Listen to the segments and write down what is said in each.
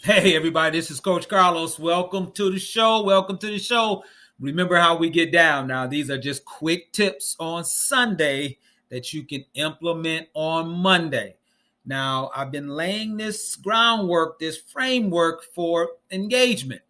Hey, everybody, this is Coach Carlos. Welcome to the show. Welcome to the show. Remember how we get down. Now, these are just quick tips on Sunday that you can implement on Monday. Now, I've been laying this groundwork, this framework for engagement.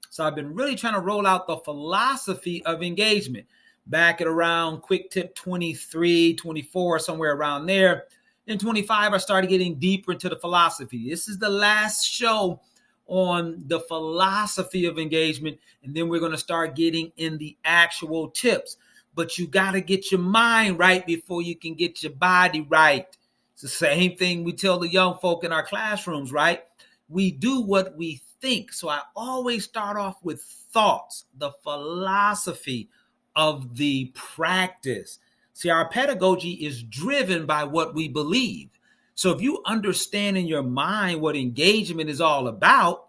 So I've been really trying to roll out the philosophy of engagement. Back at around quick tip 23, 24, somewhere around there. In 25, I started getting deeper into the philosophy. This is the last show on the philosophy of engagement, and then we're going to start getting in the actual tips. But you got to get your mind right before you can get your body right. It's the same thing we tell the young folk in our classrooms, right? We do what we think. So I always start off with thoughts, the philosophy of the practice. See, our pedagogy is driven by what we believe. So if you understand in your mind what engagement is all about,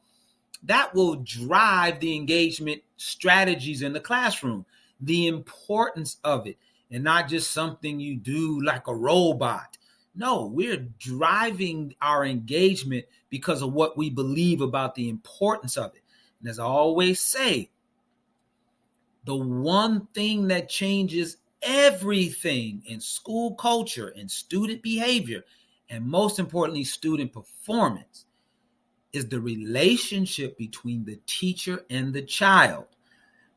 that will drive the engagement strategies in the classroom, the importance of it, and not just something you do like a robot. No, we're driving our engagement because of what we believe about the importance of it. And as I always say, the one thing that changes everything in school culture and student behavior, and most importantly, student performance, is the relationship between the teacher and the child.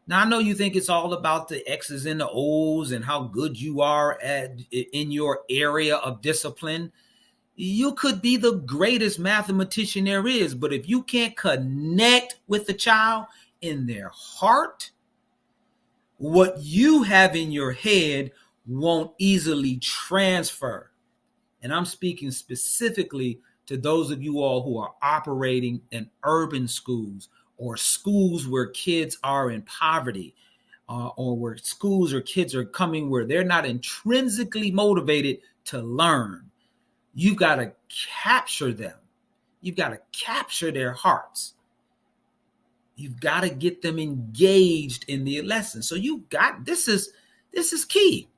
Now, I know you think it's all about the X's and the O's and how good you are in your area of discipline. You could be the greatest mathematician there is, but if you can't connect with the child in their heart, what you have in your head won't easily transfer. And I'm speaking specifically to those of you all who are operating in urban schools or schools where kids are in poverty, or where schools or kids are coming where they're not intrinsically motivated to learn. You've got to capture them. You've got to capture their hearts. You've got to get them engaged in the lesson. So this is key.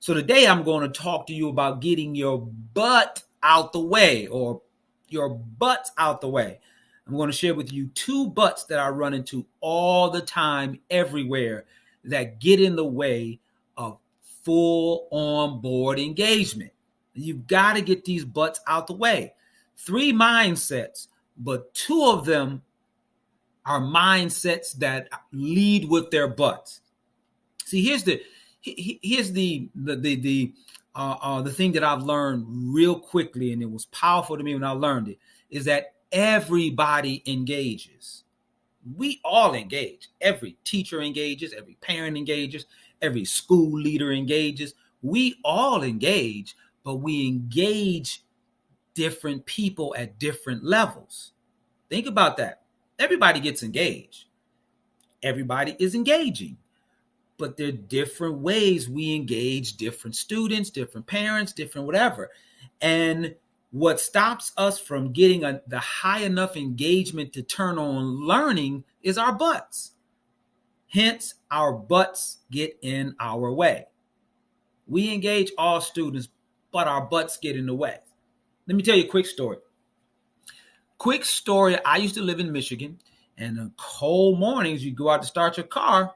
So today I'm going to talk to you about getting your butt out the way, or your butts out the way. I'm going to share with you two butts that I run into all the time, everywhere, that get in the way of full on board engagement. You've got to get these butts out the way. 3 mindsets, but 2 of them are mindsets that lead with their butts. See, here's the thing that I've learned real quickly, and it was powerful to me when I learned it, is that everybody engages. We all engage. Every teacher engages, every parent engages, every school leader engages. We all engage, but we engage different people at different levels. Think about that. Everybody gets engaged. Everybody is engaging. But there are different ways we engage different students, different parents, different whatever. And what stops us from getting the high enough engagement to turn on learning is our butts. Hence, our butts get in our way. We engage all students, but our butts get in the way. Let me tell you a quick story. I used to live in Michigan, and on cold mornings, you go out to start your car.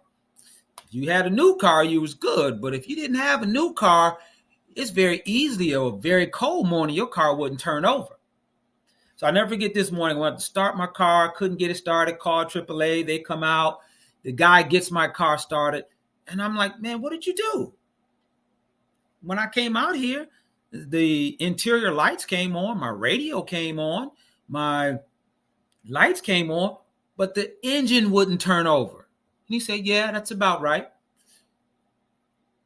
If you had a new car, you was good. But if you didn't have a new car, it's very easily a very cold morning, your car wouldn't turn over. So I never forget this morning. I wanted to start my car, couldn't get it started, called AAA. They come out. The guy gets my car started. And I'm like, man, what did you do? When I came out here, the interior lights came on, my radio came on, my lights came on, but the engine wouldn't turn over. And he said, yeah, that's about right.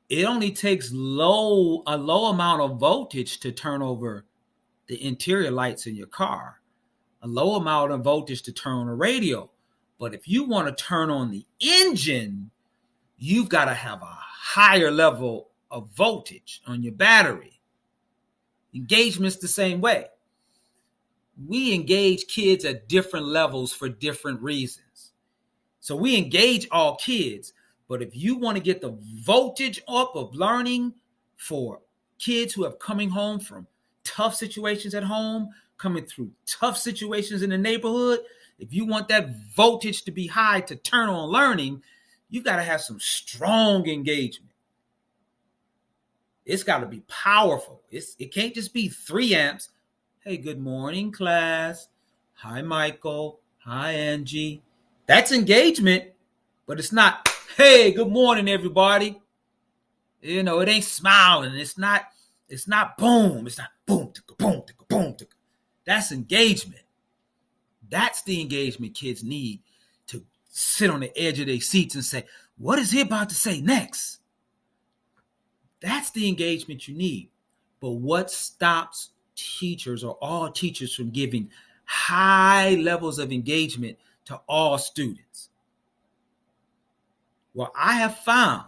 It only takes a low amount of voltage to turn over the interior lights in your car, a low amount of voltage to turn on a radio. But if you want to turn on the engine, you've got to have a higher level of voltage on your battery. Engagement's the same way. We engage kids at different levels for different reasons. So we engage all kids, but if you want to get the voltage up of learning for kids who have coming home from tough situations at home, coming through tough situations in the neighborhood, if you want that voltage to be high to turn on learning, you got to have some strong engagement. It's got to be powerful. It can't just be 3 amps. Hey, good morning, class. Hi, Michael. Hi, Angie. That's engagement, but it's not, hey, good morning, everybody. You know, it ain't smiling. It's not boom. It's not boom, ticka, boom, ticka, boom, ticka. That's engagement. That's the engagement kids need to sit on the edge of their seats and say, what is he about to say next? That's the engagement you need. But what stops teachers or all teachers from giving high levels of engagement to all students? Well, I have found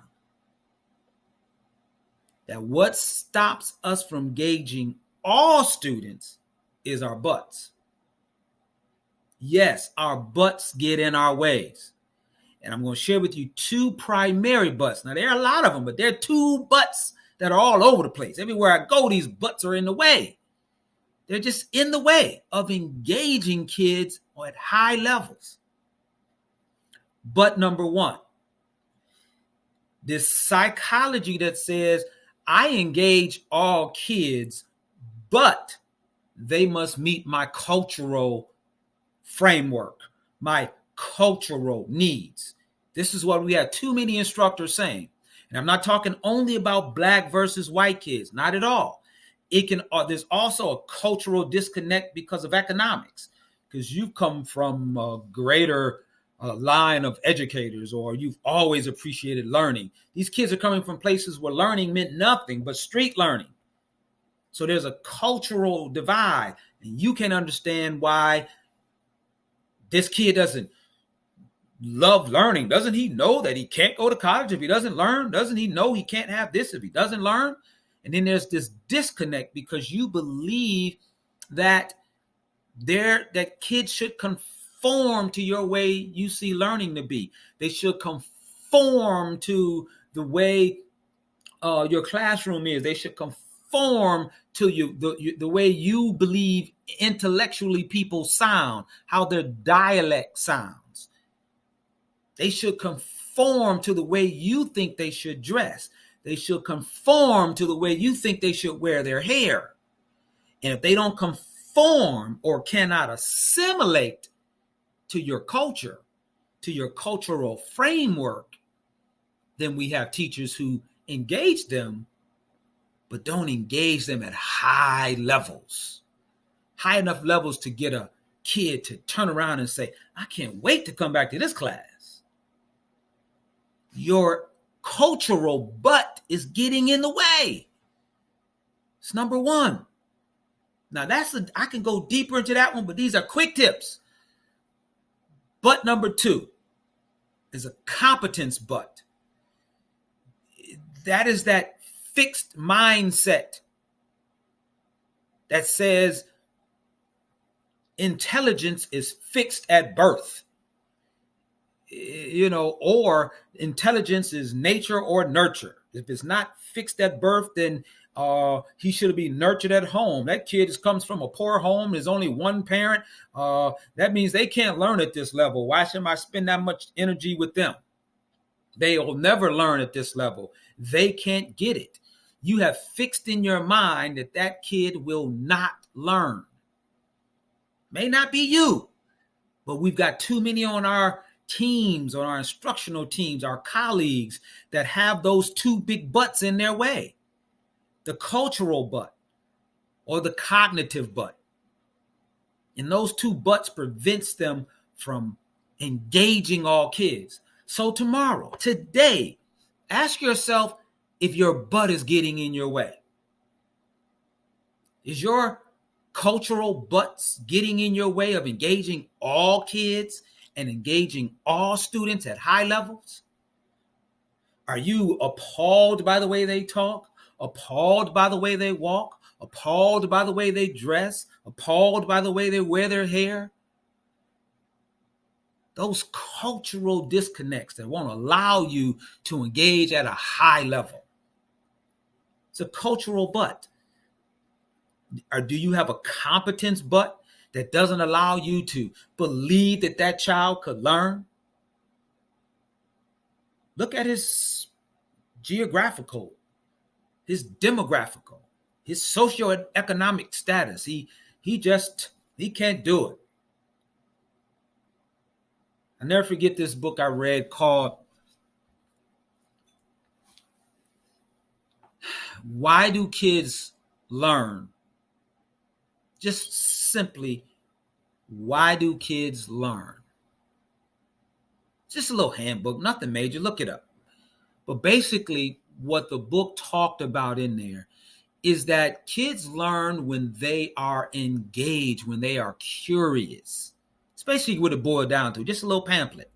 that what stops us from engaging all students is our butts. Yes, our butts get in our ways. And I'm going to share with you 2 primary butts. Now, there are a lot of them, but there are 2 butts that are all over the place. Everywhere I go, these butts are in the way. They're just in the way of engaging kids at high levels. Butt number 1, this psychology that says, I engage all kids, but they must meet my cultural framework, my cultural needs. This is what we have too many instructors saying. And I'm not talking only about Black versus white kids, not at all. There's also a cultural disconnect because of economics, because you've come from a greater line of educators, or you've always appreciated learning. These kids are coming from places where learning meant nothing but street learning. So there's a cultural divide, and you can understand why this kid doesn't love learning. Doesn't he know that he can't go to college if he doesn't learn? Doesn't he know he can't have this if he doesn't learn? And then there's this disconnect because you believe that kids should conform to your way you see learning to be. They should conform to the way your classroom is. They should conform to you the way you believe intellectually people sound, how their dialect sounds. They should conform to the way you think they should dress. They should conform to the way you think they should wear their hair. And if they don't conform or cannot assimilate to your culture, to your cultural framework, then we have teachers who engage them, but don't engage them at high levels, high enough levels to get a kid to turn around and say, I can't wait to come back to this class. Your cultural butt is getting in the way. It's number 1. Now I can go deeper into that one, but these are quick tips. Butt number 2 is a competence butt. That is that fixed mindset that says intelligence is fixed at birth. Or intelligence is nature or nurture. If it's not fixed at birth, then he should be nurtured at home. That kid comes from a poor home. There's only one parent. That means they can't learn at this level. Why should I spend that much energy with them? They will never learn at this level. They can't get it. You have fixed in your mind that kid will not learn. May not be you, but we've got too many on our teams, on our instructional teams, our colleagues that have those 2 big butts in their way. The cultural butt or the cognitive butt. And those 2 butts prevents them from engaging all kids. So today, ask yourself if your butt is getting in your way. Is your cultural butts getting in your way of engaging all kids and engaging all students at high levels? Are you appalled by the way they talk? Appalled by the way they walk? Appalled by the way they dress? Appalled by the way they wear their hair? Those cultural disconnects that won't allow you to engage at a high level. It's a cultural butt. Or do you have a competence butt that doesn't allow you to believe that that child could learn? Look at his geographical, his demographical, his socioeconomic status. He can't do it. I'll never forget this book I read called Why Do Kids Learn? Just simply, why do kids learn? Just a little handbook, nothing major, look it up. But basically, what the book talked about in there is that kids learn when they are engaged, when they are curious. It's basically what it boiled down to, just a little pamphlet.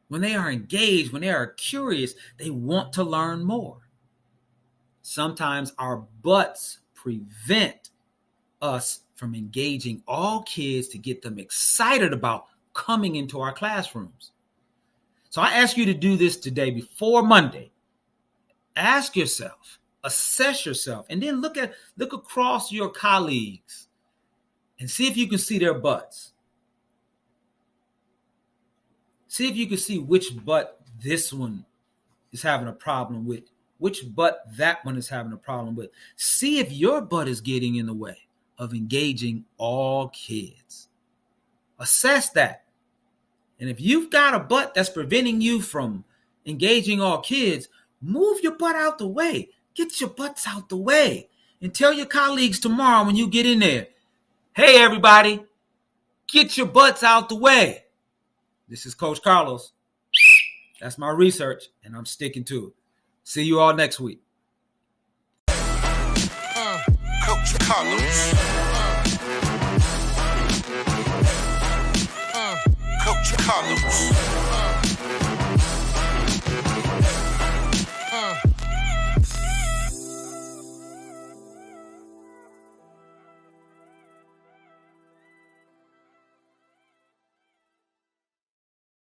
When they are engaged, when they are curious, they want to learn more. Sometimes our butts prevent us from engaging all kids to get them excited about coming into our classrooms. So I ask you to do this today before Monday. Ask yourself, assess yourself, and then look across your colleagues and see if you can see their butts. See if you can see which butt this one is having a problem with, which butt that one is having a problem with. See if your butt is getting in the way of engaging all kids. Assess that. And if you've got a butt that's preventing you from engaging all kids, move your butt out the way. Get your butts out the way. And tell your colleagues tomorrow when you get in there, hey, everybody, get your butts out the way. This is Coach Carlos. That's my research, and I'm sticking to it. See you all next week. Coach Carlos. Coach Carlos.